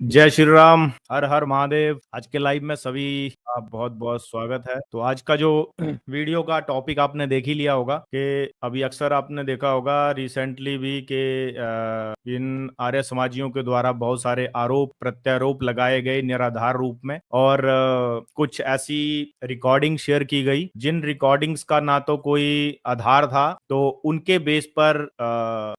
जय श्री राम। हर हर महादेव। आज के लाइव में सभी का बहुत बहुत स्वागत है। तो आज का जो वीडियो का टॉपिक आपने देख ही लिया होगा कि अभी अक्सर आपने देखा होगा रिसेंटली भी कि इन आर्य समाजियों के द्वारा बहुत सारे आरोप प्रत्यारोप लगाए गए निराधार रूप में, और कुछ ऐसी रिकॉर्डिंग शेयर की गई जिन रिकॉर्डिंग्स का ना तो कोई आधार था, तो उनके बेस पर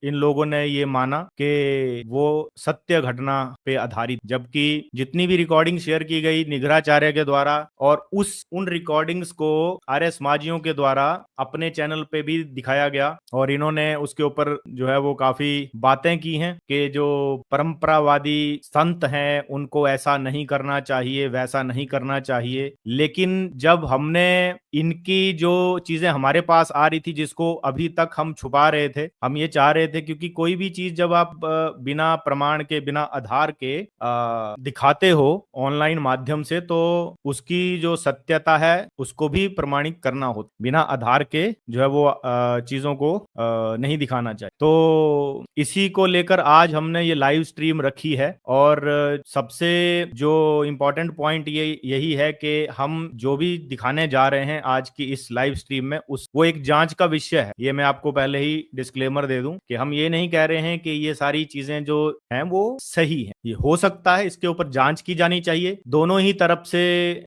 इन लोगों ने ये माना कि वो सत्य घटना पे आधारित, जबकि जितनी भी रिकॉर्डिंग शेयर की गई निगराचार्य के द्वारा और उन रिकॉर्डिंग्स को आर्य समाजियों के द्वारा अपने चैनल पे भी दिखाया गया, और इन्होंने उसके ऊपर जो है वो काफी बातें की हैं कि जो परंपरावादी संत हैं उनको ऐसा नहीं करना चाहिए, वैसा नहीं करना चाहिए। लेकिन जब हमने इनकी जो चीजें हमारे पास आ रही थी, जिसको अभी तक हम छुपा रहे थे, हम ये चाह रहे थे, क्योंकि कोई भी चीज जब आप बिना प्रमाण के बिना आधार के दिखाते हो ऑनलाइन माध्यम से, तो उसकी जो सत्यता है उसको भी प्रमाणित करना होता, बिना आधार के जो है वो चीजों को नहीं दिखाना चाहिए। तो इसी को लेकर आज हमने ये लाइव स्ट्रीम रखी है, और सबसे जो इम्पोर्टेंट पॉइंट यही है कि हम जो भी दिखाने जा रहे हैं आज की इस लाइव स्ट्रीम में वो एक जांच का विषय है। ये मैं आपको पहले ही डिस्क्लेमर दे दूं कि हम ये नहीं कह रहे हैं कि ये सारी चीजें जो हैं वो सही हैं। ये हो सकता है, इसके ऊपर जांच की जानी चाहिए। दोनों ही तरफ से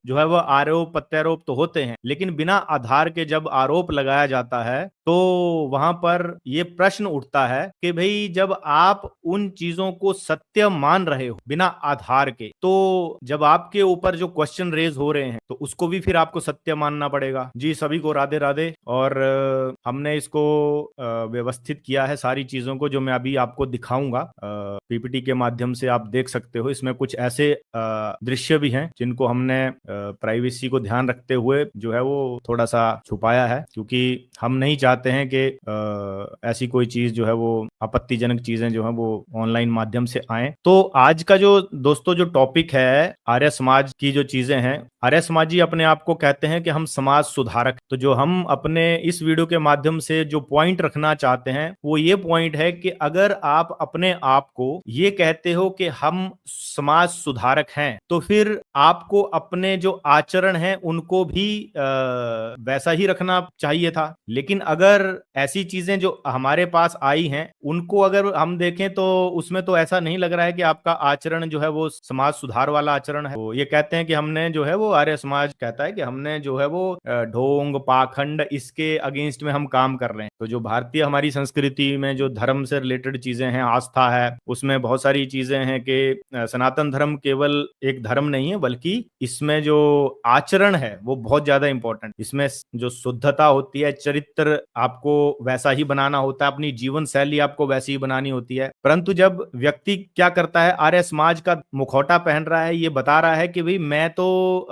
जो है वो आरोप प्रत्यारोप तो होते हैं, लेकिन बिना आधार के जब आरोप लगाया जाता है तो वहां पर ये प्रश्न उठता है कि भाई जब आप उन चीजों को सत्य मान रहे हो बिना आधार के, तो जब आपके ऊपर जो क्वेश्चन रेज हो रहे हैं तो उसको भी फिर आपको सत्य मानना पड़ेगा। जी सभी को राधे राधे। और हमने इसको व्यवस्थित किया है सारी चीजों को, जो मैं अभी आपको दिखाऊंगा पीपीटी के माध्यम से आप देख सकते हो। इसमें कुछ ऐसे दृश्य भी हैं जिनको हमने प्राइवेसी को ध्यान रखते हुए जो है वो थोड़ा सा छुपाया है, क्योंकि हम नहीं चाहते हैं कि ऐसी कोई चीज जो है वो आपत्तिजनक चीजें जो है वो ऑनलाइन माध्यम से आए। तो आज का जो दोस्तों जो टॉपिक है आर्य समाज की जो चीजें हैं, आर्य समाजी अपने आप को कहते हैं कि हम समाज सुधारक। तो जो हम अपने इस वीडियो के माध्यम से जो पॉइंट रखना चाहते हैं वो ये पॉइंट है कि अगर आप अपने आप को ये कहते हो कि हम समाज सुधारक हैं, तो फिर आपको अपने जो आचरण हैं उनको भी वैसा ही रखना चाहिए था। लेकिन अगर ऐसी चीजें जो हमारे पास आई हैं उनको अगर हम देखें तो उसमें तो ऐसा नहीं लग रहा है कि आपका आचरण जो है वो समाज सुधार वाला आचरण है। तो ये कहते हैं कि हमने जो है वो आर्य समाज कहता है कि हमने जो है वो ढोंग पाखंड इसके अगेंस्ट में हम काम कर रहे हैं। तो जो भारतीय हमारी संस्कृति में जो धर्म से रिलेटेड चीजें हैं, आस्था है, उसमें बहुत सारी चीजें हैं कि सनातन धर्म केवल एक धर्म नहीं है, बल्कि इसमें जो आचरण है वो बहुत ज्यादा इंपॉर्टेंट। इसमें जो शुद्धता होती है, चरित्र आपको वैसा ही बनाना होता है, अपनी जीवन शैली आपको वैसी ही बनानी होती है। परंतु जब व्यक्ति क्या करता है, आर्य समाज का मुखौटा पहन रहा है, ये बता रहा है कि भाई मैं तो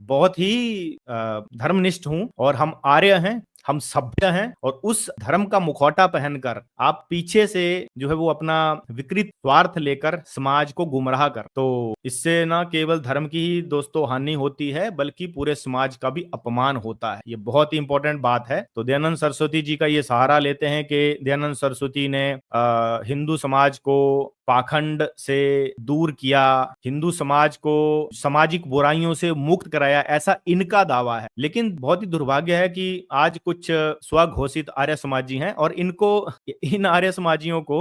बहुत ही धर्मनिष्ठ हूं और हम आर्य हैं, हम सभ्य हैं, और उस धर्म का मुखौटा पहनकर आप पीछे से जो है वो अपना विकृत स्वार्थ लेकर समाज को गुमराह कर, तो इससे ना केवल धर्म की ही दोस्तों हानि होती है, बल्कि पूरे समाज का भी अपमान होता है। ये बहुत ही इंपॉर्टेंट बात है। तो दयानंद सरस्वती जी का ये सहारा लेते हैं कि दयानंद सरस्वती ने हिंदू समाज को पाखंड से दूर किया, हिंदू समाज को सामाजिक बुराइयों से मुक्त कराया, ऐसा इनका दावा है। लेकिन बहुत ही दुर्भाग्य है कि आज कुछ स्वघोषित आर्य समाजी हैं, और इन आर्य समाजियों को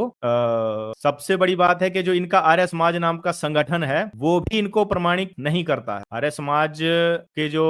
सबसे बड़ी बात है कि जो इनका आर्य समाज नाम का संगठन है वो भी इनको प्रमाणित नहीं करता है। आर्य समाज के जो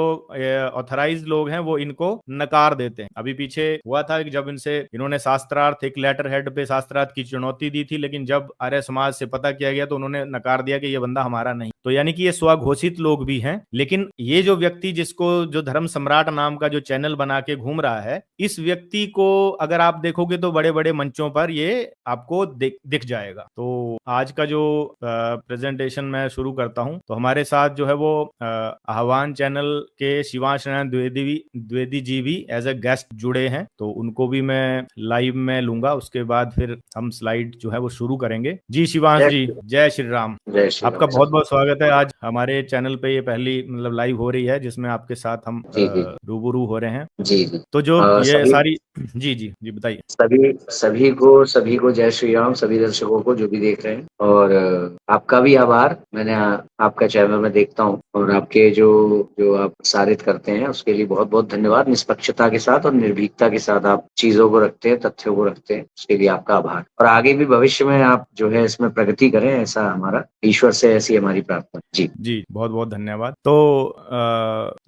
ऑथराइज्ड लोग हैं वो इनको नकार देते हैं। अभी पीछे हुआ था कि जब इन्होंने शास्त्रार्थ, एक लेटर हेड पे शास्त्रार्थ की चुनौती दी थी, लेकिन जब आर्य समाज से पता किया गया तो उन्होंने नकार दिया कि ये बंदा हमारा नहीं। तो यानी कि ये स्वघोषित लोग भी हैं। लेकिन ये जो व्यक्ति जिसको जो धर्म सम्राट नाम का जो चैनल बना के घूम रहा है, इस व्यक्ति को अगर आप देखोगे तो बड़े बड़े मंचों पर ये आपको दिख जाएगा। तो आज का जो प्रेजेंटेशन मैं शुरू करता हूं, तो हमारे साथ जो है वो आह्वान चैनल के शिवांश नारायण द्विवेदी जी भी एज ए गेस्ट जुड़े हैं, तो उनको भी मैं लाइव में लूंगा। उसके बाद फिर हम स्लाइड जो है वो शुरू करेंगे। जी शिवांश जी, जय श्री राम। जय श्री आपका राम। बहुत बहुत स्वागत स्वागत है। आज हमारे चैनल पे ये पहली मतलब लाइव हो रही है जिसमें आपके साथ हम जी जी रूबरू हो रहे हैं। जी जी। तो जो ये सभी सारी जी जी जी बताइए। सभी सभी को जय श्री राम, सभी दर्शकों को जो भी देख रहे हैं, और आपका भी आभार। मैंने आपका चैनल में देखता हूँ, और आपके जो जो आप प्रसारित करते हैं उसके लिए बहुत बहुत धन्यवाद। निष्पक्षता के साथ और निर्भीकता के साथ आप चीजों को रखते हैं, तथ्यों को रखते हैं, उसके लिए आपका आभार। और आगे भी भविष्य में आप जो है इसमें प्रगति करें, ऐसा हमारा ईश्वर से ऐसी हमारी प्रार्थना। जी जी बहुत बहुत धन्यवाद। तो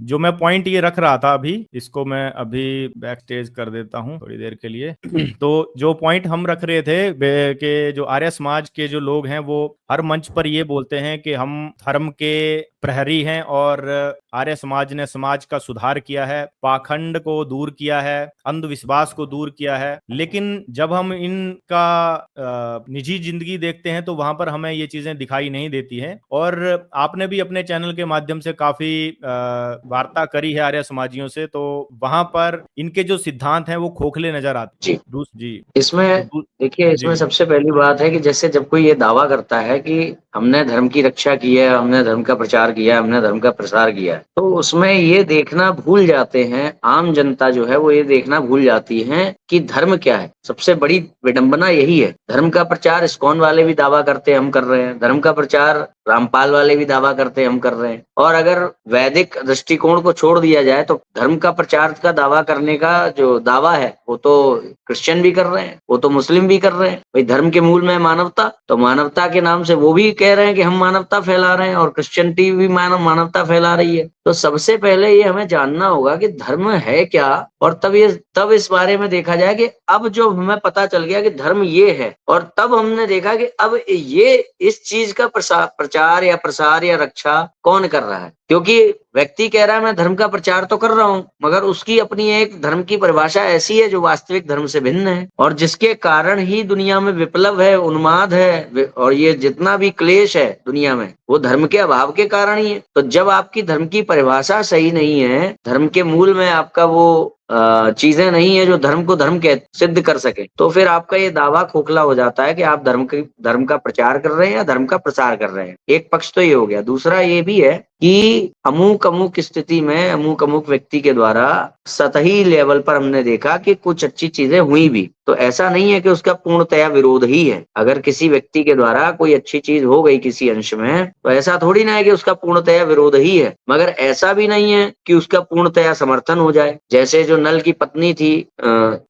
जो मैं पॉइंट ये रख रहा था अभी, इसको मैं अभी बैक स्टेज कर देता हूँ थोड़ी देर के लिए। तो जो पॉइंट हम रख रहे थे कि जो आर्य समाज के जो लोग हैं वो हर मंच पर ये बोलते हैं कि हम धर्म के प्रहरी हैं और आर्य समाज ने समाज का सुधार किया है, पाखंड को दूर किया है, अंधविश्वास को दूर किया है। लेकिन जब हम इनका निजी जिंदगी देखते हैं तो वहां पर हमें ये चीजें दिखाई नहीं देती हैं। और आपने भी अपने चैनल के माध्यम से काफी वार्ता करी है आर्य समाजियों से, तो वहां पर इनके जो सिद्धांत हैं वो खोखले नजर आते जी। हैं। जी तो इसमें देखिए, जी इसमें जी सबसे पहली बात है कि जैसे जब कोई ये दावा करता है कि हमने धर्म की रक्षा की है, हमने धर्म का प्रचार किया है, हमने धर्म का प्रसार किया है, तो उसमें ये देखना भूल जाते हैं, आम जनता जो है वो ये देखना भूल जाती है कि धर्म क्या है। सबसे बड़ी विडंबना यही है। धर्म का प्रचार इस्कॉन वाले भी दावा करते हैं हम कर रहे हैं, धर्म का प्रचार रामपाल वाले भी दावा करते हैं हम कर रहे हैं। और अगर वैदिक दृष्टिकोण को छोड़ दिया जाए तो धर्म का प्रचार का दावा करने का जो दावा है वो तो क्रिश्चियन भी कर रहे हैं, वो तो मुस्लिम भी कर रहे हैं। भाई धर्म के मूल में मानवता, तो मानवता के नाम से वो भी कह रहे हैं कि हम मानवता फैला रहे हैं, और क्रिश्चियनिटी भी मानवता फैला रही है। तो सबसे पहले ये हमें जानना होगा कि धर्म है क्या, और तब इस बारे में देखा जाए कि अब जो हमें पता चल गया कि धर्म ये है, और तब हमने देखा कि अब ये इस चीज का प्रचार या प्रसार या रक्षा कौन कर रहा है। क्योंकि व्यक्ति कह रहा है मैं धर्म का प्रचार तो कर रहा हूं, मगर उसकी अपनी एक धर्म की परिभाषा ऐसी है जो वास्तविक धर्म से भिन्न है, और जिसके कारण ही दुनिया में विप्लव है, उन्माद है, और ये जितना भी क्लेश है दुनिया में वो धर्म के अभाव के कारण ही है। तो जब आपकी धर्म की परिभाषा सही नहीं है, धर्म के मूल में आपका वो चीजें नहीं है जो धर्म को धर्म सिद्ध कर सके, तो फिर आपका ये दावा खोखला हो जाता है कि आप धर्म का प्रचार कर रहे हैं या धर्म का प्रसार कर रहे हैं। एक पक्ष तो ये हो गया। दूसरा ये भी है कि अमुक अमुक स्थिति में अमुक अमुक व्यक्ति के द्वारा सतही लेवल पर हमने देखा कि कुछ अच्छी चीजें हुई भी, तो ऐसा नहीं है कि उसका पूर्णतया विरोध ही है। अगर किसी व्यक्ति के द्वारा कोई अच्छी चीज हो गई किसी अंश में, तो ऐसा थोड़ी ना है कि उसका पूर्णतया विरोध ही है, मगर ऐसा भी नहीं है कि उसका पूर्णतया समर्थन हो जाए। जैसे जो नल की पत्नी थी,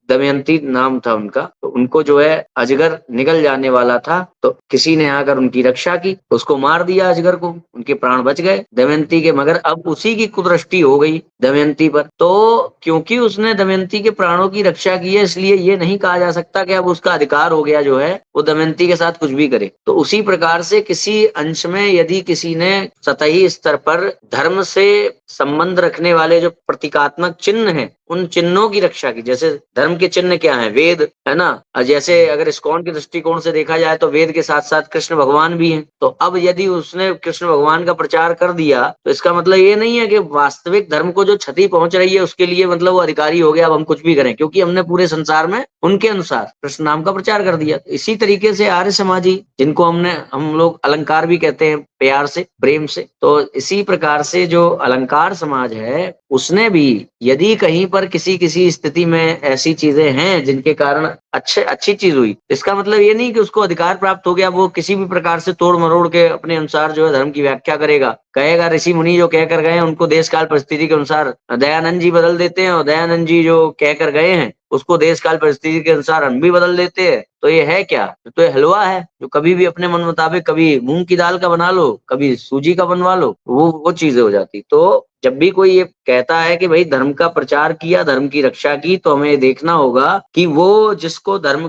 दमयंती नाम था उनका, तो उनको जो है अजगर निगल जाने वाला था, तो किसी ने आकर उनकी रक्षा की, उसको मार दिया अजगर को, उनके प्राण बच गए दमयंती के। मगर अब उसी की कुदृष्टि हो गई दमयंती पर, तो क्योंकि उसने दमयंती के प्राणों की रक्षा की है, इसलिए ये नहीं कहा जा सकता कि अब उसका अधिकार हो गया जो है वो दमयंती के साथ कुछ भी करे। तो उसी प्रकार से किसी अंश में यदि किसी ने सतही स्तर पर धर्म से संबंध रखने वाले जो प्रतीकात्मक चिन्ह हैं, उन चिन्हों की रक्षा की, जैसे धर्म के चिन्ह क्या है, वेद है ना, जैसे अगर इस्कॉन के दृष्टिकोण से देखा जाए तो वेद के साथ साथ कृष्ण भगवान भी हैं। तो अब यदि उसने कृष्ण भगवान का प्रचार कर दिया तो इसका मतलब ये नहीं है कि वास्तविक धर्म को जो क्षति पहुंच रही है उसके लिए मतलब वो अधिकारी हो गया, अब हम कुछ भी करें, क्योंकि हमने पूरे संसार में उनके अनुसार कृष्ण नाम का प्रचार कर दिया। इसी तरीके से आर्य समाजी, जिनको हम लोग अलंकार भी कहते हैं प्यार से, प्रेम से, तो इसी प्रकार से जो अलंकार समाज है उसने भी यदि कहीं पर किसी स्थिति में ऐसी चीजें हैं जिनके कारण अच्छी चीज हुई, इसका मतलब ये नहीं कि उसको अधिकार प्राप्त हो गया, वो किसी भी प्रकार से तोड़ मरोड़ के अपने अनुसार जो है धर्म की व्याख्या कहेगा। ऋषि मुनि जो कहकर गए हैं उनको देश काल परिस्थिति के अनुसार दयानंद जी बदल देते हैं, और दयानंद जी जो कहकर गए हैं उसको देश काल परिस्थिति के अनुसार हम भी बदल देते हैं। तो ये है क्या? तो ये हलवा है जो कभी भी अपने मन मुताबिक, कभी मूंग की दाल का बना लो, कभी सूजी का बनवा लो, वो चीजें हो जाती। तो जब भी कोई ये कहता है कि भाई धर्म का प्रचार किया, धर्म की रक्षा की, तो हमें देखना होगा कि वो जिसको धर्म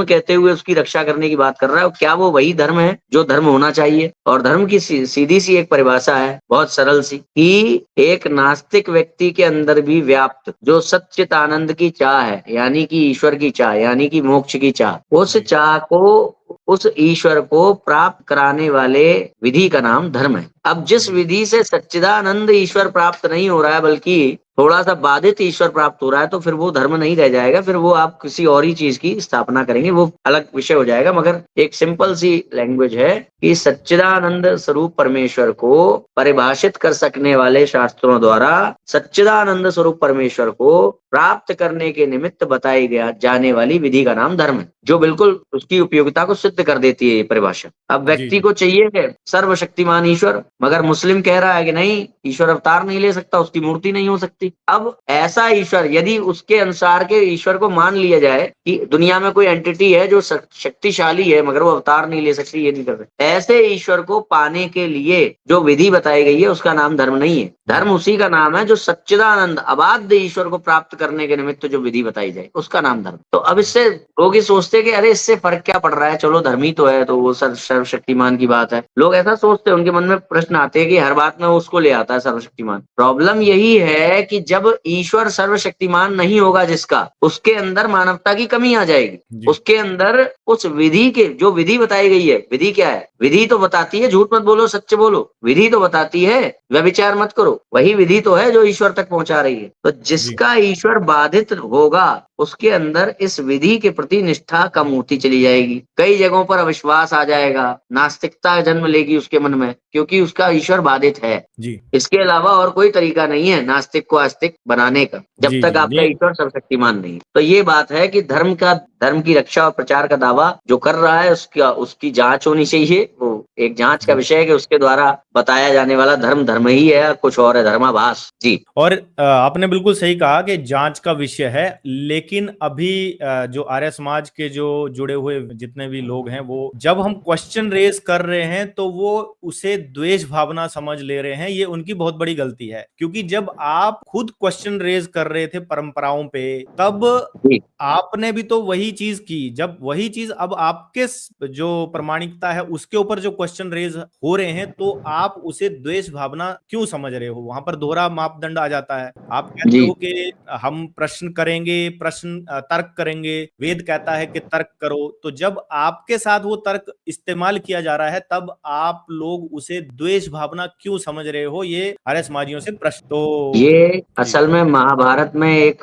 कहते हुए उसकी रक्षा करने की बात कर रहा है, क्या वो वही धर्म है जो धर्म होना चाहिए। और धर्म की सीधी सी एक परिभाषा है, बहुत सरल सी, कि एक नास्तिक व्यक्ति के अंदर भी व्याप्त जो सच्चित आनंद की चाह है, यानी कि ईश्वर की चाह, यानी कि मोक्ष की चाह, उस चाह को, उस ईश्वर को प्राप्त कराने वाले विधि का नाम धर्म है। अब जिस विधि से सच्चिदानंद ईश्वर प्राप्त नहीं हो रहा है, बल्कि थोड़ा सा बाधित ईश्वर प्राप्त हो रहा है तो फिर वो धर्म नहीं रह जाएगा, फिर वो आप किसी और ही चीज की स्थापना करेंगे, वो अलग विषय हो जाएगा। मगर एक सिंपल सी लैंग्वेज है कि सच्चिदानंद स्वरूप परमेश्वर को परिभाषित कर सकने वाले शास्त्रों द्वारा सच्चिदानंद स्वरूप परमेश्वर को प्राप्त करने के निमित्त बताई गया जाने वाली विधि का नाम धर्म है, जो बिल्कुल उसकी उपयोगिता को सिद्ध कर देती है ये परिभाषा। अब जी व्यक्ति जी को चाहिए है सर्वशक्तिमान ईश्वर, मगर मुस्लिम कह रहा है कि नहीं, ईश्वर अवतार नहीं ले सकता, उसकी मूर्ति नहीं हो सकती। अब ऐसा ईश्वर यदि उसके अनुसार के ईश्वर को मान लिया जाए कि दुनिया में कोई एंटिटी है जो शक्तिशाली है मगर वो अवतार नहीं ले सकती, ये नहीं कर सकती, ऐसे ईश्वर को पाने के लिए जो विधि बताई गई है उसका नाम धर्म नहीं है। धर्म उसी का नाम है जो सच्चिदानंद अबाध्य ईश्वर को प्राप्त करने के निमित्त जो विधि बताई जाए उसका नाम धर्म। तो अब इससे लोग ये सोचते हैं कि अरे इससे फर्क क्या पड़ रहा है, चलो धर्म ही तो है, तो वो सर्वशक्तिमान की बात है। लोग ऐसा सोचते हैं, उनके मन में प्रश्न आते हैं कि हर बात में उसको ले आता है सर्वशक्तिमान। प्रॉब्लम यही है कि जब ईश्वर सर्वशक्तिमान नहीं होगा जिसका, उसके अंदर मानवता की कमी आ जाएगी। जी उसके अंदर उस विधि के जो विधि बताई गई है, विधि क्या है? विधि तो बताती है झूठ मत बोलो, सच बोलो। विधि तो बताती है व्यभिचार मत करो, वही विधि तो है जो ईश्वर तक पहुंचा रही है। तो जी जिसका ईश्वर बाधित होगा उसके अंदर इस विधि के प्रति निष्ठा कम होती चली जाएगी, कई जगहों पर अविश्वास आ जाएगा, नास्तिकता जन्म लेगी उसके मन में, क्योंकि उसका ईश्वर बाधित है। जी इसके अलावा और कोई तरीका नहीं है नास्तिक को आस्तिक बनाने का, जब जी तक जी आपका ये ईश्वर सर्वशक्तिमान नहीं। तो ये बात है कि धर्म की रक्षा और प्रचार का दावा जो कर रहा है उसकी जांच होनी चाहिए। वो एक जांच का जी विषय है कि उसके द्वारा बताया जाने वाला धर्म धर्म ही है, कुछ और है धर्माभास। जी और आपने बिल्कुल सही कहा कि जांच का विषय है, लेकिन अभी जो आर्य समाज के जो जुड़े हुए जितने भी लोग हैं, वो जब हम क्वेश्चन रेज कर रहे हैं तो वो उसे द्वेष भावना समझ ले रहे हैं। ये उनकी बहुत बड़ी गलती है, क्योंकि जब आप खुद क्वेश्चन रेज कर रहे थे परंपराओं पे, तब जी आपने भी तो वही चीज की। जब वही चीज अब आपके जो प्रामाणिकता है उसके ऊपर जो क्वेश्चन रेज हो रहे हैं, तो आप उसे द्वेष भावना क्यों समझ रहे हो? वहां पर दोहरा मापदंड आ जाता है। आप कहते जी हो कि हम प्रश्न करेंगे, तर्क करेंगे, वेद कहता है कि तर्क करो। तो जब आपके साथ वो तर्क इस्तेमाल किया जा रहा है, तब आप लोग उसे द्वेष भावना क्यों समझ रहे हो? ये आर्य समाजियों से प्रश्न। तो ये जी असल में महाभारत में एक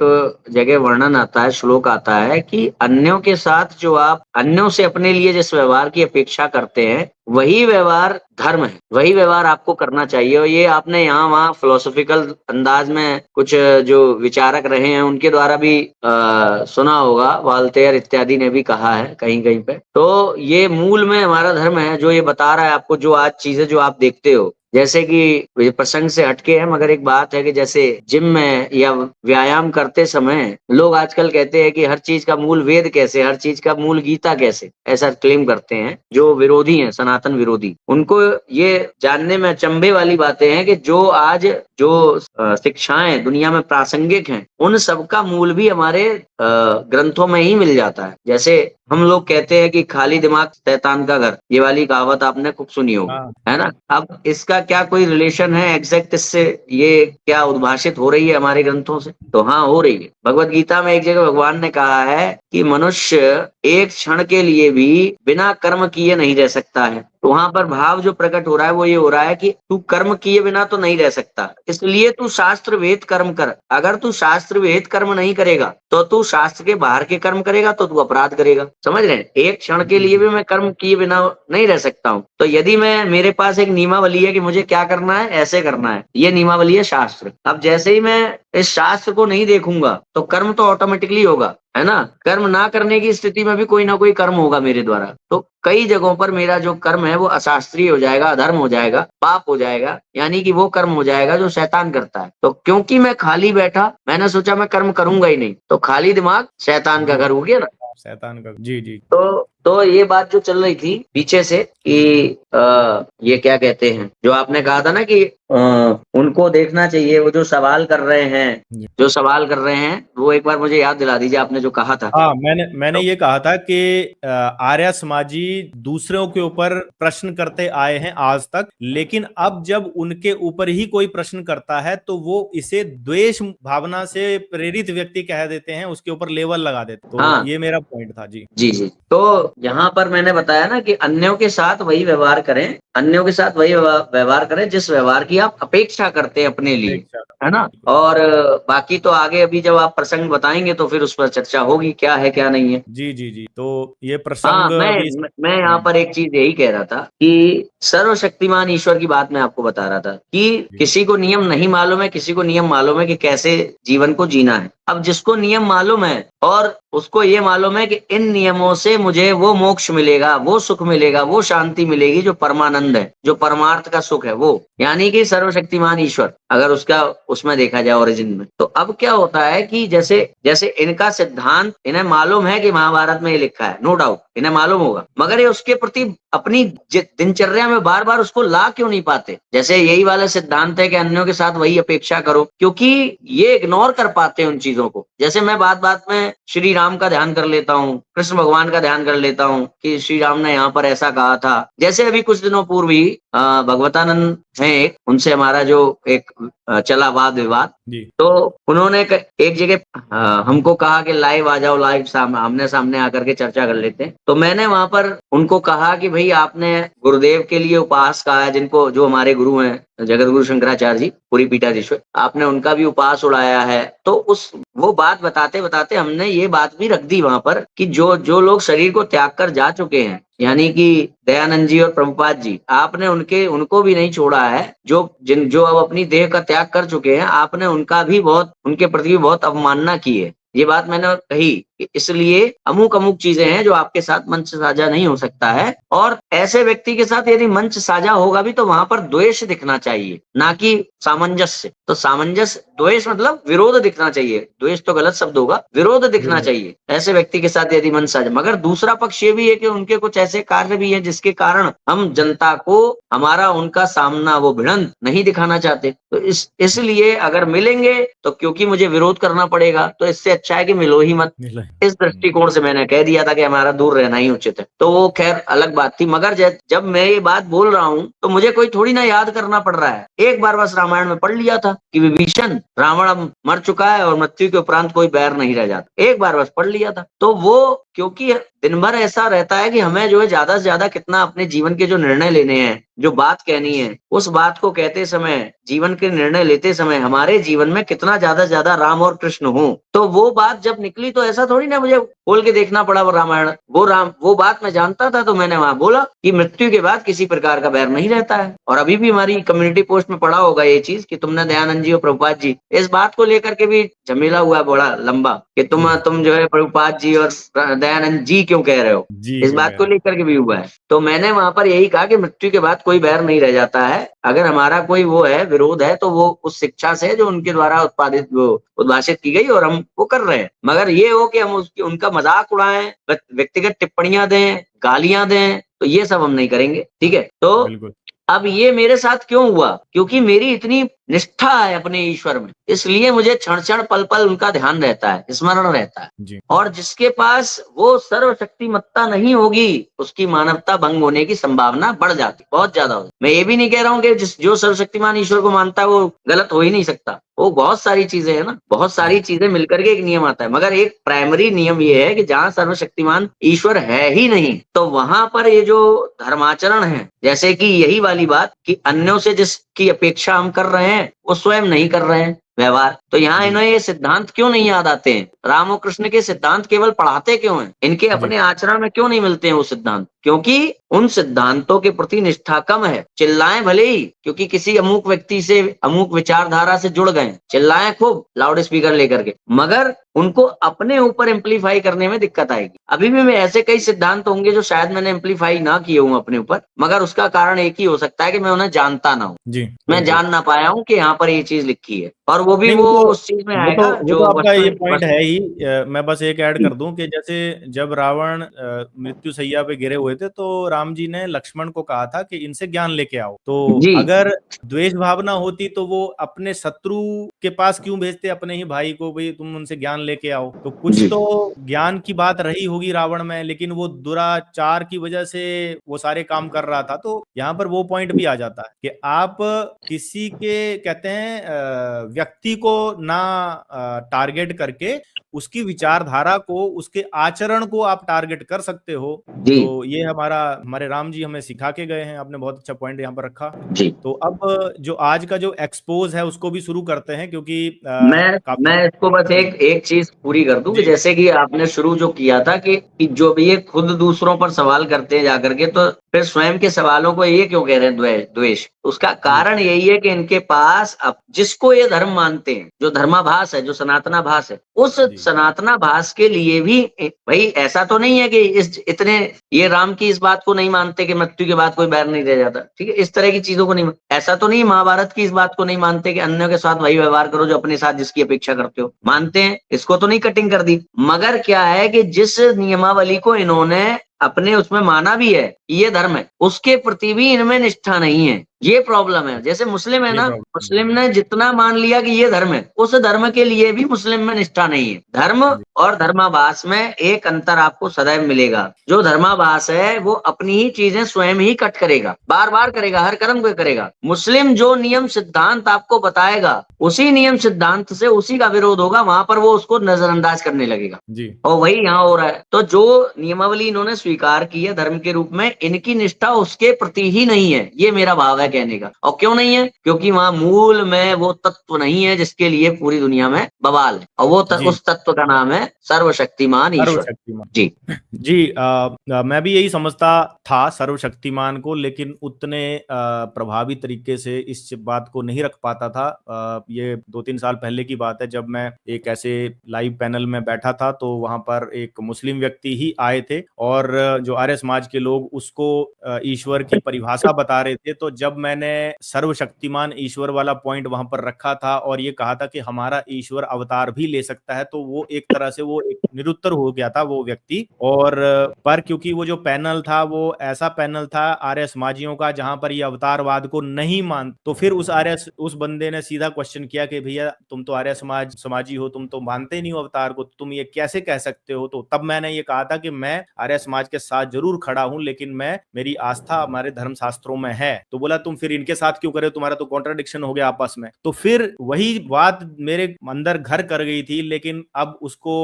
जगह वर्णन आता है, श्लोक आता है कि अन्यों के साथ जो आप अन्यों से अपने लिए जिस व्यवहार की अपेक्षा करते हैं वही व्यवहार धर्म है, वही व्यवहार आपको करना चाहिए। और ये आपने यहाँ वहाँ फिलोसॉफिकल अंदाज में कुछ जो विचारक रहे हैं उनके द्वारा भी सुना होगा, वाल्तेयर इत्यादि ने भी कहा है कहीं कहीं पे। तो ये मूल में हमारा धर्म है जो ये बता रहा है आपको, जो आज चीजें जो आप देखते हो, जैसे कि ये प्रसंग से हटके है मगर एक बात है कि जैसे जिम में या व्यायाम करते समय लोग आजकल कहते हैं कि हर चीज का मूल वेद कैसे, हर चीज का मूल गीता कैसे, ऐसा क्लेम करते हैं जो विरोधी हैं, सनातन विरोधी। उनको ये जानने में अचंभे वाली बातें हैं कि जो आज जो शिक्षाएं दुनिया में प्रासंगिक हैं उन सबका मूल भी हमारे ग्रंथों में ही मिल जाता है। जैसे हम लोग कहते हैं कि खाली दिमाग शैतान का घर, ये वाली कहावत आपने खूब सुनी होगी, हाँ है ना? अब इसका क्या कोई रिलेशन है एग्जैक्ट इससे? ये क्या उद्भाषित हो रही है हमारे ग्रंथों से? तो हाँ, हो रही है। भगवत गीता में एक जगह भगवान ने कहा है कि मनुष्य एक क्षण के लिए भी बिना कर्म किए नहीं रह सकता है। तो वहां पर भाव जो प्रकट हो रहा है वो ये हो रहा है कि तू कर्म किए बिना तो नहीं रह सकता, इसलिए तू शास्त्र वेद कर्म कर। अगर तू शास्त्र वेद कर्म नहीं करेगा तो तू शास्त्र के बाहर के कर्म करेगा तो तू अपराध करेगा। समझ रहे हैं? एक क्षण के जी लिए जी भी मैं कर्म किए बिना नहीं रह सकता हूँ। तो यदि मैं मेरे पास एक नियमावली है कि मुझे क्या करना है, ऐसे करना है, ये नियमावली है शास्त्र। अब जैसे ही मैं इस शास्त्र को नहीं देखूंगा तो कर्म तो ऑटोमेटिकली होगा, है ना? कर्म ना करने की स्थिति में भी कोई ना कोई कर्म होगा मेरे द्वारा। तो कई जगहों पर मेरा जो कर्म है वो अशास्त्रीय हो जाएगा, अधर्म हो जाएगा, पाप हो जाएगा, यानी कि वो कर्म हो जाएगा जो शैतान करता है। तो क्योंकि मैं खाली बैठा, मैंने सोचा मैं कर्म करूंगा ही नहीं, तो खाली दिमाग शैतान का जी घर हो गया ना। शैतान का। जी जी तो ये बात जो चल रही थी पीछे से कि ये क्या कहते हैं, जो आपने कहा था ना कि उनको देखना चाहिए, वो जो सवाल कर रहे हैं, जी जो सवाल कर रहे हैं वो एक बार मुझे याद दिला दीजिए, आपने जो कहा था। हाँ, मैंने ये कहा था कि आर्य समाजी दूसरों के ऊपर प्रश्न करते आए हैं आज तक, लेकिन अब जब उनके ऊपर ही कोई प्रश्न करता है तो वो इसे द्वेष भावना से प्रेरित व्यक्ति कह देते हैं, उसके ऊपर लेवल लगा देते। तो हाँ ये मेरा पॉइंट था। जी जी जी। तो यहाँ पर मैंने बताया ना कि अन्यों के साथ वही व्यवहार करें, अन्यों के साथ वही व्यवहार करें जिस व्यवहार की आप अपेक्षा करते हैं अपने लिए, अपेक्षा है ना। बिल्कुल। और बाकी तो आगे अभी जब आप प्रसंग बताएंगे तो फिर उस पर चर्चा होगी क्या है क्या नहीं है। जी जी जी, तो ये हाँ, प्रसंग मैं अभी। मैं यहाँ पर एक चीज यही कह रहा था कि सर्वशक्तिमान ईश्वर की बात मैं आपको बता रहा था कि जी किसी को नियम नहीं मालूम है, किसी को नियम मालूम है कि कैसे जीवन को जीना है। अब जिसको नियम मालूम है और उसको ये मालूम है कि इन नियमों से मुझे वो मोक्ष मिलेगा, वो सुख मिलेगा, वो शांति मिलेगी जो परमानंद है, जो परमार्थ का सुख है, वो यानी कि सर्वशक्तिमान ईश्वर, अगर उसका उसमें देखा जाए ओरिजिन में। तो अब क्या होता है कि जैसे जैसे इनका सिद्धांत इन्हें मालूम है कि महाभारत में ये लिखा है, नो डाउट इन्हें मालूम होगा, मगर ये उसके प्रति अपनी दिनचर्या में बार बार उसको ला क्यों नहीं पाते। जैसे यही वाला सिद्धांत है कि अन्यों के साथ वही अपेक्षा करो, क्योंकि ये इग्नोर कर पाते हैं उन चीजों को। जैसे मैं बात बात में श्री राम का ध्यान कर लेता हूँ, कृष्ण भगवान का ध्यान कर लेता हूँ कि श्री राम ने यहाँ पर ऐसा कहा था। जैसे अभी कुछ दिनों पूर्व ही भगवतानंद है एक, उनसे हमारा जो एक चला वाद विवाद, जी तो उन्होंने एक जगह हमको कहा कि लाइव आ जाओ, लाइव आमने सामने आकर के चर्चा कर लेते हैं। तो मैंने वहां पर उनको कहा कि भाई आपने गुरुदेव के लिए उपहास कहा है, जिनको जो हमारे गुरु हैं जगत गुरु शंकराचार्य जी पूरी पीठाधीश्वर, आपने उनका भी उपहास उड़ाया है। तो उस वो बात बताते बताते हमने ये बात भी रख दी वहां पर कि जो जो लोग शरीर को त्याग कर जा चुके हैं, यानी कि दयानंद जी और प्रभुपाद जी, आपने उनको भी नहीं छोड़ा है। जो अब अपनी देह का त्याग कर चुके हैं, आपने उनका भी बहुत, उनके प्रति भी बहुत अवमानना की है। ये बात मैंने कही कि इसलिए अमुक अमुक चीजें हैं जो आपके साथ मंच साझा नहीं हो सकता है, और ऐसे व्यक्ति के साथ यदि मंच साझा होगा भी तो वहां पर द्वेष दिखना चाहिए, ना कि सामंजस्य। तो सामंजस्य, द्वेष मतलब विरोध दिखना चाहिए, द्वेष तो गलत शब्द होगा, विरोध दिखना बिल्कुल चाहिए ऐसे व्यक्ति के साथ यदि मंच साझा। मगर दूसरा पक्ष ये भी है कि उनके कुछ ऐसे कार्य भी हैं जिसके कारण हम जनता को हमारा उनका सामना, वो भिड़ंत नहीं दिखाना चाहते। तो इसलिए अगर मिलेंगे तो क्योंकि मुझे विरोध करना पड़ेगा, तो इससे अच्छा है कि मिलो ही मत। मिला इस दृष्टिकोण से मैंने कह दिया था कि हमारा दूर रहना ही उचित है। तो वो खैर अलग बात थी, मगर जब मैं ये बात बोल रहा हूँ तो मुझे कोई थोड़ी ना याद करना पड़ रहा है। एक बार बस रामायण में पढ़ लिया था कि विभीषण, रावण अब मर चुका है और मृत्यु के उपरांत कोई बैर नहीं रह जाता, एक बार बस पढ़ लिया था। तो वो क्योंकि दिन भर ऐसा रहता है कि हमें जो है ज्यादा से ज्यादा कितना अपने जीवन के जो निर्णय लेने हैं, जो बात कहनी है, उस बात को कहते समय, जीवन के निर्णय लेते समय हमारे जीवन में कितना ज्यादा से ज्यादा राम और कृष्ण हो। तो वो बात जब निकली तो ऐसा थोड़ी ना मुझे खोल के देखना पड़ा वो रामायण, वो बात मैं जानता था, तो मैंने वहां बोला कि मृत्यु के बाद किसी प्रकार का बैर नहीं रहता है। और अभी भी हमारी कम्युनिटी पोस्ट में पड़ा होगा ये चीज कि तुमने दयानंद जी और प्रभुपाद जी, इस बात को लेकर के भी झमेला हुआ है बड़ा लंबा कि तुम जो है प्रभुपाद जी और दयानंद जी क्यों कह रहे हो, जी इस क्यों बात कह को रहे हैं। लेकर के भी हुआ है। तो मैंने वहां पर यही कहा कि मृत्यु के बाद कोई बैर नहीं रह जाता है। अगर हमारा कोई वो है, विरोध है, तो वो उस शिक्षा से जो उनके द्वारा उत्पादित वो उद्भाषित की गई और हम वो कर रहे हैं। मगर ये हो कि हम उनका मजाक उड़ाएं, व्यक्तिगत टिप्पणियां दें, गालियां दें, तो ये सब हम नहीं करेंगे, ठीक है। तो बिल्कुल अब ये मेरे साथ क्यों हुआ, क्योंकि मेरी इतनी निष्ठा है अपने ईश्वर में, इसलिए मुझे क्षण क्षण पल पल उनका ध्यान रहता है, स्मरण रहता है। जी और जिसके पास वो सर्वशक्तिमत्ता नहीं होगी, उसकी मानवता भंग होने की संभावना बढ़ जाती, बहुत ज्यादा होती। मैं ये भी नहीं कह रहा हूँ कि जो सर्वशक्तिमान ईश्वर को मानता है वो गलत हो ही नहीं सकता, वो बहुत सारी चीजें है ना, बहुत सारी जी चीजें मिलकर के एक नियम आता है। मगर एक प्राइमरी नियम ये है कि जहां सर्वशक्तिमान ईश्वर है ही नहीं, तो वहां पर ये जो धर्माचरण है, जैसे कि यही वाली बात कि अन्यों से जिसकी अपेक्षा हम कर रहे हैं वो स्वयं नहीं कर रहे हैं व्यवहार, तो यहाँ जी इन्हें ये सिद्धांत क्यों नहीं याद आते हैं। राम और कृष्ण के सिद्धांत केवल पढ़ाते क्यों हैं, इनके जी अपने आचरण में क्यों नहीं मिलते हैं वो सिद्धांत, क्योंकि उन सिद्धांतों के प्रति निष्ठा कम है। चिल्लाएं भले ही, क्योंकि किसी अमुक व्यक्ति से, अमुक विचारधारा से जुड़ गए, चिल्लाएं खूब लाउड स्पीकर लेकर के, मगर उनको अपने ऊपर एम्पलीफाई करने में दिक्कत आएगी। अभी भी मैं ऐसे कई सिद्धांत होंगे जो शायद मैंने एम्पलीफाई ना किए हूं अपने ऊपर, मगर उसका कारण एक ही हो सकता है कि मैं उन्हें जानता ना हूं, जी मैं बिल्कुल। जान ना पाया हूं कि यहाँ पर ये चीज लिखी है। और वो भी नहीं वो उस चीज में वो तो आएगा वो तो जो आपका ये पॉइंट वस्तु। है ही। मैं बस एक ऐड कर दूं कि जैसे जब रावण मृत्यु शैया पे गिरे हुए थे तो राम जी ने लक्ष्मण को कहा था कि इनसे ज्ञान लेके आओ। तो जी अगर द्वेष भावना होती तो वो अपने शत्रु के पास क्यों भेजते अपने ही भाई को, भाई तुम उनसे ज्ञान लेके आओ। तो कुछ जी तो ज्ञान की बात रही होगी रावण में, लेकिन वो दुराचार की वजह से वो सारे काम कर रहा था। तो यहाँ पर वो पॉइंट भी आ जाता है कि आप किसी के कहते हैं व्यक्ति को ना टारगेट करके उसकी विचारधारा को, उसके आचरण को आप टारगेट कर सकते हो। तो ये हमारे राम जी हमें सिखा के गए हैं। आपने बहुत अच्छा पॉइंट यहाँ पर रखा जी। तो अब जो आज का जो एक्सपोज है उसको भी शुरू करते हैं, क्योंकि मैं इसको बस एक चीज पूरी कर दूं कि जैसे कि आपने शुरू जो किया था कि जो भी ये खुद दूसरों पर सवाल करते हैं जाकर के, तो फिर स्वयं के सवालों को ये क्यों कह रहे हैं द्वेष? उसका कारण यही है कि इनके पास अब जिसको ये धर्म मानते हैं, जो धर्माभास है, जो सनातनाभास है, उस सनातनाभास के लिए भी भाई ऐसा तो नहीं है कि इतने ये राम की इस बात को नहीं मानते कि मृत्यु के बाद कोई बैर नहीं रह जाता, ठीक है, इस तरह की चीजों को नहीं, ऐसा तो नहीं महाभारत की इस बात को नहीं मानते कि अन्यों के साथ वही व्यवहार करो जो अपने साथ जिसकी अपेक्षा करते हो, मानते हैं, इसको तो नहीं कटिंग कर दी। मगर क्या है कि जिस नियमावली को इन्होंने अपने उसमें माना भी है ये धर्म है, उसके प्रति भी इनमें निष्ठा नहीं है, ये प्रॉब्लम है। जैसे मुस्लिम है ना, मुस्लिम ने जितना मान लिया कि ये धर्म है, उस धर्म के लिए भी मुस्लिम में निष्ठा नहीं है। धर्म और धर्माभास में एक अंतर आपको सदैव मिलेगा। जो धर्माभास है वो अपनी ही चीजें स्वयं ही कट करेगा, बार बार करेगा, हर कर्म को करेगा। मुस्लिम जो नियम सिद्धांत आपको बताएगा, उसी नियम सिद्धांत से उसी का विरोध होगा, वहां पर वो उसको नजरअंदाज करने लगेगा जी। और वही यहाँ हो रहा है। तो जो नियमावली इन्होंने स्वीकार की है धर्म के रूप में, इनकी निष्ठा उसके प्रति ही नहीं है, ये मेरा भाव है कहने का। और क्यों नहीं है? क्योंकि वहां मूल में वो तत्व नहीं है जिसके लिए पूरी दुनिया में बवाल है, और वो उस तत्व का नाम है सर्वशक्तिमान ईश्वर जी। जी मैं भी यही समझता था सर्वशक्तिमान को, लेकिन उतने प्रभावी तरीके से इस बात को नहीं रख पाता था। ये 2-3 साल पहले की बात है, जब मैं एक ऐसे लाइव पैनल में बैठा था तो वहां पर एक मुस्लिम व्यक्ति ही आए थे और जो आर्य समाज के लोग उसको ईश्वर की परिभाषा बता रहे थे। तो जब मैंने सर्वशक्तिमान ईश्वर वाला पॉइंट वहां पर रखा था और ये कहा था कि हमारा ईश्वर अवतार भी ले सकता है, तो वो एक तरह से वो एक निरुत्तर हो गया था वो व्यक्ति। और पर क्योंकि वो जो पैनल था वो ऐसा पैनल था आर्य समाजियों का जहां पर ये अवतारवाद को नहीं मान, तो फिर उस बंदे ने सीधा क्वेश्चन किया कि भैया तुम तो आर्य समाजी हो, तुम तो मानते ही नहीं हो अवतार को, तुम ये कैसे कह सकते हो? तो तब मैंने ये कहा था कि मैं आर्य समाज के साथ जरूर खड़ा हूं, लेकिन मेरी आस्था हमारे धर्म शास्त्रों में है। तो बोला तुम फिर इनके साथ क्यों करे, तुम्हारा तो कॉन्ट्राडिक्शन हो गया आपस में। तो फिर वही बात मेरे अंदर घर कर गई थी, लेकिन अब उसको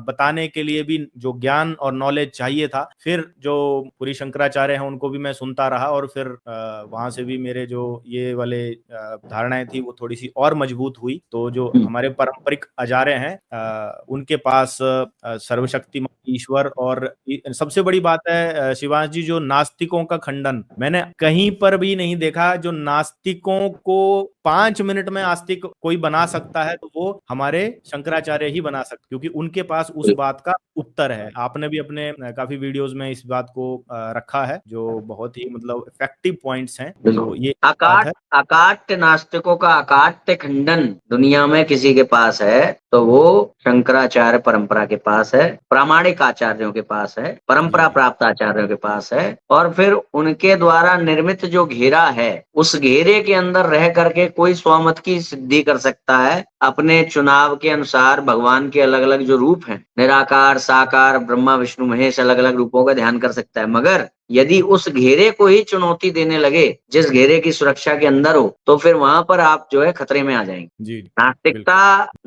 बताने के लिए भी जो ज्ञान और नॉलेज चाहिए था, फिर जो पूरी शंकराचार्य हैं उनको भी मैं सुनता रहा और फिर वहां से भी मेरे जो ये वाले धारणाएं थी वो थोड़ी सी और मजबूत हुई। तो जो हमारे पारंपरिक आचार्य हैं उनके पास सर्वशक्तिमान ईश्वर, और सबसे बड़ी बात है शिवांश जी, जो नास्तिकों का खंडन मैंने कहीं पर भी नहीं देखा। जो नास्तिकों को 5 मिनट में आस्तिक कोई बना सकता है तो वो हमारे शंकराचार्य ही बना सकते, क्योंकि उनके पास उस बात का उत्तर है। आपने भी अपने काफी वीडियोस में इस बात को रखा है, जो बहुत ही मतलब इफेक्टिव पॉइंट्स हैं। तो ये अकाट्य नास्तिकों का अकाट्य खंडन दुनिया में किसी के पास है तो वो शंकराचार्य परंपरा के पास है, प्रामाणिक आचार्यों के पास है, परंपरा प्राप्त आचार्यों के पास है। और फिर उनके द्वारा निर्मित जो घेरा है, उस घेरे के अंदर रह करके कोई स्वमत की सिद्धि कर सकता है। अपने चुनाव के अनुसार भगवान के अलग अलग जो रूप हैं, निराकार, साकार, ब्रह्मा विष्णु महेश, अलग अलग रूपों का ध्यान कर सकता है। मगर यदि उस घेरे को ही चुनौती देने लगे जिस घेरे की सुरक्षा के अंदर हो, तो फिर वहां पर आप जो है खतरे में आ जाएंगे।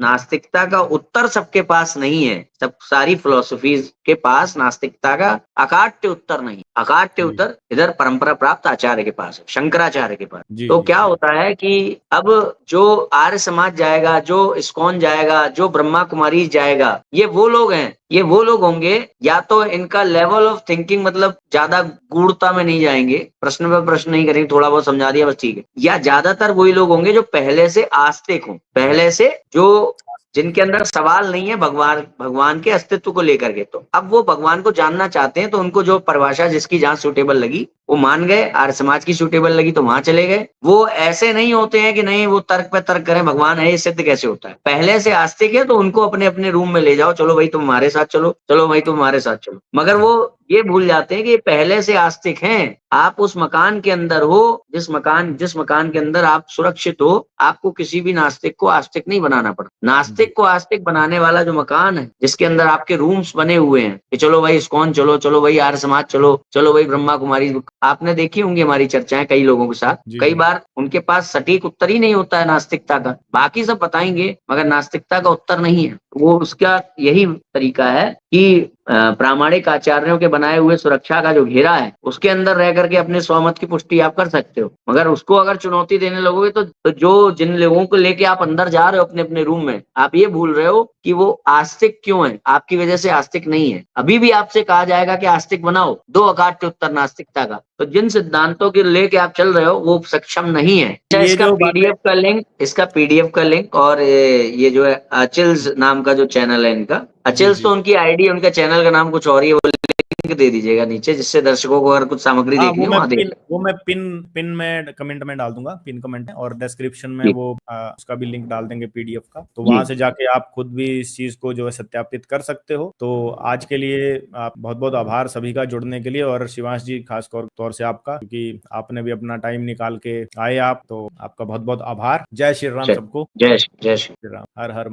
नास्तिकता का उत्तर सबके पास नहीं है, सब सारी फिलोसफीज के पास नास्तिकता का अकाट्य उत्तर नहीं। अकाट्य उत्तर इधर परंपरा प्राप्त आचार्य के पास है, शंकराचार्य के पास। तो क्या होता है कि अब जो आर्य समाज जाएगा, जो इस्कॉन जाएगा, जो ब्रह्मा कुमारी जाएगा, ये वो लोग हैं, ये वो लोग होंगे या तो इनका लेवल ऑफ थिंकिंग मतलब ज्यादा गूढ़ता में नहीं जाएंगे, प्रश्न पर प्रश्न नहीं करेंगे, थोड़ा बहुत समझा दिया बस ठीक है, या ज्यादातर वही लोग होंगे जो पहले से आस्तिक हों, पहले से जो जिनके अंदर सवाल नहीं है भगवान के अस्तित्व को लेकर के। तो अब वो भगवान को जानना चाहते हैं, तो उनको जो परिभाषा जिसकी जहां सूटेबल लगी वो मान गए, आर्य समाज की सूटेबल लगी तो वहां चले गए। वो ऐसे नहीं होते हैं कि नहीं वो तर्क पे तर्क करें, भगवान है ये सिद्ध कैसे होता है। पहले से आस्तिक है तो उनको अपने अपने रूम में ले जाओ, चलो भाई तुम हमारे साथ चलो, चलो भाई तुम हमारे साथ चलो। मगर वो ये भूल जाते हैं कि पहले से आस्तिक हैं। आप उस मकान के अंदर हो, जिस मकान के अंदर आप सुरक्षित हो, आपको किसी भी नास्तिक को आस्तिक नहीं बनाना पड़ता। नास्तिक को आस्तिक बनाने वाला जो मकान है, जिसके अंदर आपके रूम्स बने हुए हैं कि चलो भाई इस्कॉन चलो, चलो भाई आर्य समाज चलो, चलो भाई ब्रह्मा कुमारी आपने देखी होंगी हमारी चर्चाएं कई लोगों के साथ, जी कई जी बार उनके पास सटीक उत्तर ही नहीं होता है नास्तिकता का, बाकी सब बताएंगे मगर नास्तिकता का उत्तर नहीं है। वो उसका यही तरीका है कि प्रामाणिक आचार्यों के बनाए हुए सुरक्षा का जो घेरा है उसके अंदर रह करके अपने स्वमत की पुष्टि आप कर सकते हो, मगर उसको अगर चुनौती देने लगोगे तो जो जिन लोगों को लेके आप अंदर जा रहे हो अपने अपने रूम में, आप ये भूल रहे हो कि वो आस्तिक क्यों है, आपकी वजह से आस्तिक नहीं है। अभी भी आपसे कहा जाएगा कि आस्तिक बनाओ, दो अकाट्य उत्तर नास्तिकता का, तो जिन सिद्धांतों के लेके आप चल रहे हो वो सक्षम नहीं है। अच्छा, ये जो बातें इसका पीडीएफ का लिंक और ये जो है अचिल्स नाम का जो चैनल है इनका, जी अचिल्स जी तो उनकी आईडी, उनका चैनल का नाम कुछ और ही है, वो लिंक दे दीजिएगा नीचे, जिससे दर्शकों को अगर कुछ सामग्री हाँ देखनी हो वहां देख। वो मैं पिन में कमेंट में डाल दूंगा, पिन कमेंट में, और डिस्क्रिप्शन में जी वो उसका भी लिंक डाल देंगे पीडीएफ का, तो जी वहां से जाके आप खुद भी इस चीज को जो है सत्यापित कर सकते हो। तो आज के लिए आप बहुत बहुत आभार सभी का जुड़ने के लिए, और शिवांश जी खास तौर से आपका, क्योंकि आपने भी अपना टाइम निकाल के आए आप, तो आपका बहुत बहुत आभार। जय श्री राम चल, सबको। जय श्री श्री राम, हर हर